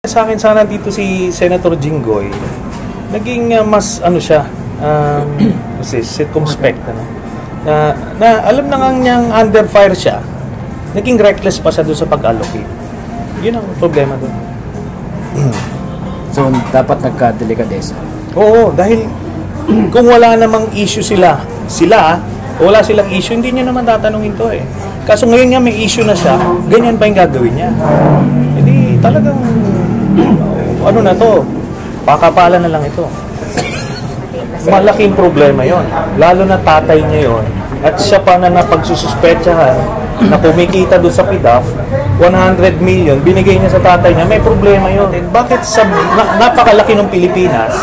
Sa akin sana dito si Senator Jinggoy, naging mas ano siya, circumspect. Ano? Na alam na nga niyang under fire siya, naging reckless pa siya doon sa pag-allocate. Yun ang problema doon. So, dapat nagka-delikadesa. Oo, dahil kung wala namang issue sila, wala silang issue, hindi niya naman tatanungin to eh. Kaso ngayon nga may issue na siya, ganyan pa yung gagawin niya. Hindi talagang, ano na to, pakapalan na lang ito. Malaking problema yon, lalo na tatay niya yon, at siya pa na napagsususpetsahan na kumikita doon sa PDAF, 100 million, binigay niya sa tatay niya, may problema yun. Bakit sa napakalaki ng Pilipinas,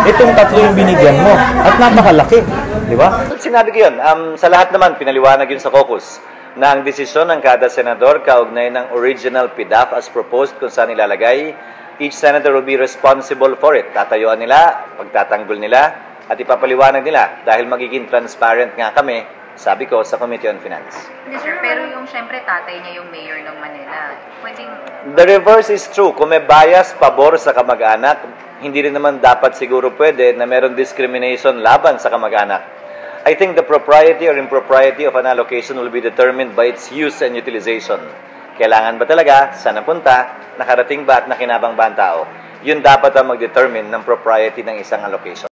itong tatlo yung binigyan mo, at napakalaki, di ba? Sinabi ko yun, sa lahat naman, pinaliwanag yun sa caucus, na ang desisyon ng kada senador kaugnay ng original PDAF as proposed kung saan ilalagay, each senator will be responsible for it. Tatayuan nila, pagtatanggol nila, at ipapaliwanag nila dahil magiging transparent nga kami, sabi ko, sa Committee on Finance. Hindi sir, pero yung syempre tatay niya yung mayor ng Manila. Pwedeng... The reverse is true. Kung may bias, pabor sa kamag-anak, hindi rin naman dapat siguro pwede na meron discrimination laban sa kamag-anak. I think the propriety or impropriety of an allocation will be determined by its use and utilization. Kailangan ba talaga, saan napunta, nakarating ba at nakinabang ba ang tao? Yun dapat ang mag-determine ng propriety ng isang allocation.